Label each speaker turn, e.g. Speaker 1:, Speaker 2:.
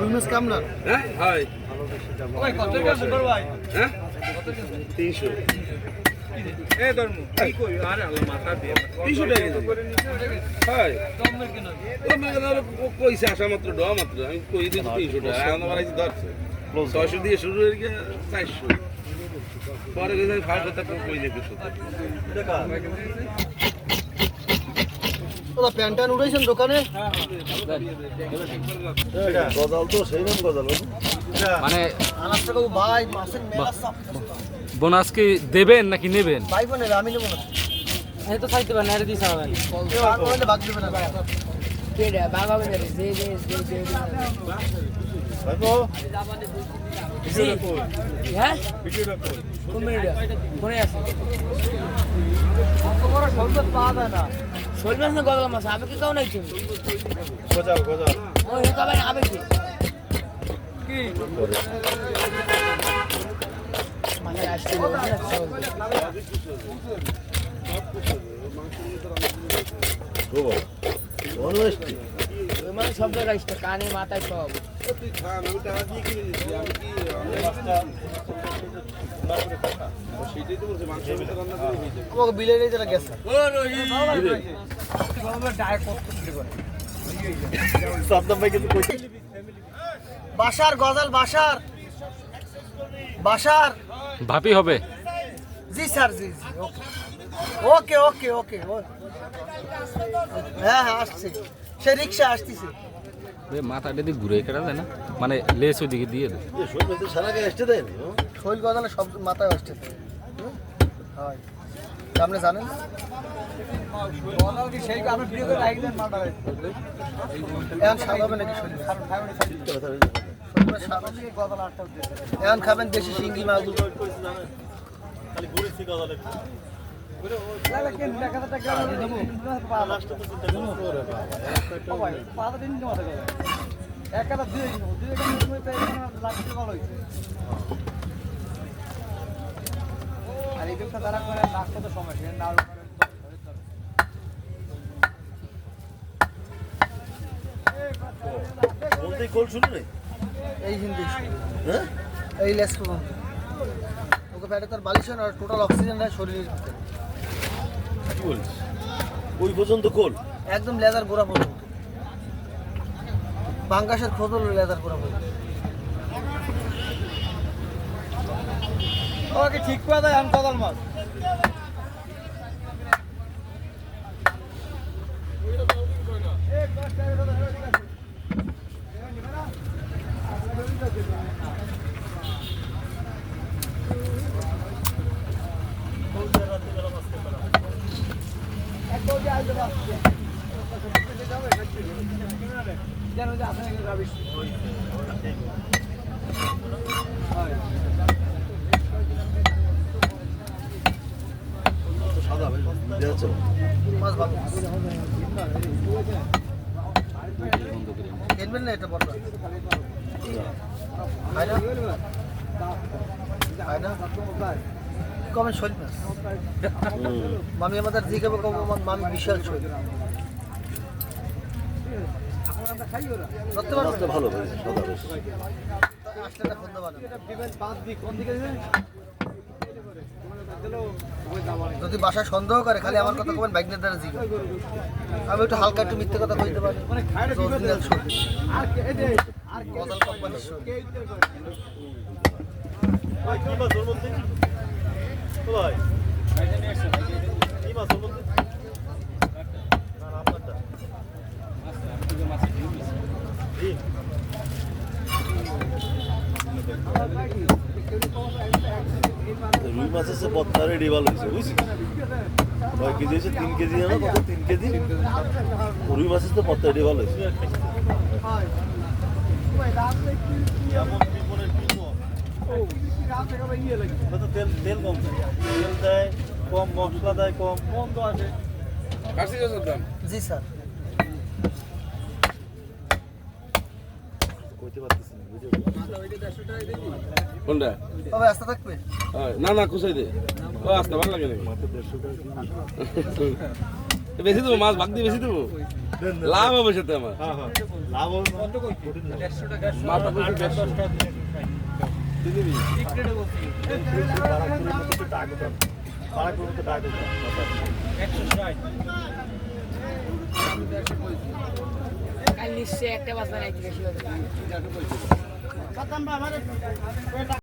Speaker 1: রুমেশ কামনার
Speaker 2: হ্যাঁ হয়
Speaker 1: কত টাকা বড় ভাই
Speaker 2: হ্যাঁ
Speaker 1: 300 এ ধর্ম কি কই আরে আল্লাহ মাথা দিয়ে
Speaker 2: 300 টাকা করে নিছে হয়
Speaker 1: কমের কেন
Speaker 2: কইছে আসা মাত্র ড মাত্র আমি কই দিছি 300 টাকা আমার আইছে ধরছে 600 দিয়ে শুরু হয়ে গিয়ে 400 পরে গেছে ফার্স্ট কথা কই নেবে শুধু
Speaker 1: দেখা ওরা প্যান্টান উড়াইছেন দোকানে
Speaker 3: গজাল তো সেই রকম গজাল
Speaker 4: মানে
Speaker 1: আনাজ টাকা ভাই মাছের মেলা সব
Speaker 4: বোনাস কি দেবেন নাকি নেবেন?
Speaker 1: ভাই বোনের আমি নেব না
Speaker 5: এই তো খাইতে পারেন আর দিছ হবে
Speaker 1: ভাগ করলে ভাগ দেবে না
Speaker 5: কে রে বাবা বলে দে
Speaker 3: ভাইপো
Speaker 5: হ্যাঁ কোন মিনিট কোনে আছে
Speaker 1: বড় সৌন্দর্য পাওয়া যায় না
Speaker 5: শোল মাছ না গলগা মাছ আবে কি কাও নাই তুমি
Speaker 3: গজাল গজাল
Speaker 5: ও হে কবে আবে কি
Speaker 1: কি
Speaker 5: মানে আসছে
Speaker 3: অনস্টি
Speaker 5: ওই মানে সব জায়গায় আসছে কানে মাথায় সব
Speaker 2: তুই খান আমি টাকা দিয়ে কিনে দিচ্ছি আমি কি সেইটাই তো বলছি মাংসের ভিতরে রান্না করে হয়ে যাবে
Speaker 1: আমাকে বিলে রে যারা গেছে
Speaker 3: সাদ্দাম ভাই কিন্তু কইছে
Speaker 1: বাসার গজাল বাসার বাসার
Speaker 4: ভাপি হবে।
Speaker 1: জি স্যার জি জি ওকে ওকে ওকে ওকে হ্যাঁ হ্যাঁ আসছে সে রিক্সা আসতেছে
Speaker 4: মাথাটা দিয়ে ঘুরে কেটে যায় না, মানে লেস ওইদিকে দিয়ে দেয়।
Speaker 3: এই শোল তো সারা গায়ে আসতে দেন
Speaker 1: শৈল গজালে সব মাথায় আসছে হয় সামনে জানেন এখন স্বাদ হবে নাকি শৈল এখন খাবেন দেশি শিঙ্গি মাছ
Speaker 3: খালি ঘুরেছি গজালে
Speaker 1: আর এই ব্যবসা তারা করে লাখ কত সময় না
Speaker 3: বলতে কোল শুরু নেই
Speaker 1: এই হিন্দি
Speaker 3: হ্যাঁ
Speaker 1: এই লেস ওকে পেটে তার বালিশন আর টোটাল অক্সিজেন দেয় শরীরের ভিতরে
Speaker 3: কি বলিস ওই পর্যন্ত কোল
Speaker 1: একদম লেদার গোড়া পর্যন্ত বাঙ্গাসের খোঁজ হলো লেদার গোড়া পর্যন্ত ওকে ঠিক করে দেয় আমি কদাল মাছ
Speaker 3: সাদা ভাই দেখাচ্ছ
Speaker 1: মাছ ভালো কিনবেন না এটা বড় কমেন শৈল মাছ মামি আমাদের দিকে মামি বিশাল শৈল
Speaker 3: মাছটা ভালো ভাই সাদা বেশ
Speaker 1: আসলে না বন্ধ বানাবে যদি বাসা সন্দেহ করে খালি আমার কথা কবেন বাইক দ্বারা জিগো আমি একটু হালকা একটু মিথ্যে কথা কইতে পারি অরিজিনাল শৈল আর গজাল কোম্পানির শৈল
Speaker 3: ভাই কি মাছ ওর মধ্যে ও ভাই কি মাছ ওর মধ্যে না না আপনারটা রুই মাছের সে বত্তা রেডি ভালো হয়েছে বুঝছিস কয় কেজি হয়েছে 3 কেজি না কত 3 কেজি রুই মাছের তো বত্তা রেডি ভালো হয়েছে তেল তেল কম তেল দেয় কম মশলা দেয় কম কম তো আছে
Speaker 2: কাশি দাম
Speaker 1: জি স্যার
Speaker 3: হইতে পারতেছি না ভিডিও
Speaker 2: কোনটা
Speaker 1: তবে আস্তে থাকবে
Speaker 2: না না কুসাই দে ও আসতে ভালো লাগে নাকি
Speaker 3: মাত্র 150 টাকা
Speaker 2: বেশি দেবো মাছ ভাগ দিয়ে বেশি দেবো লাভ হবে সেটা আমার
Speaker 3: হ্যাঁ হ্যাঁ লাভ হবে কত কই
Speaker 2: মাথা বেশি 150 টাকা দিবি
Speaker 3: বারাকপুরের মতো তো টাকা দাম বারাকপুরের মতো টাকা দাম
Speaker 5: 160 কাল নিশ্চয়ই একটা বাস বানাইতে বেশি হবে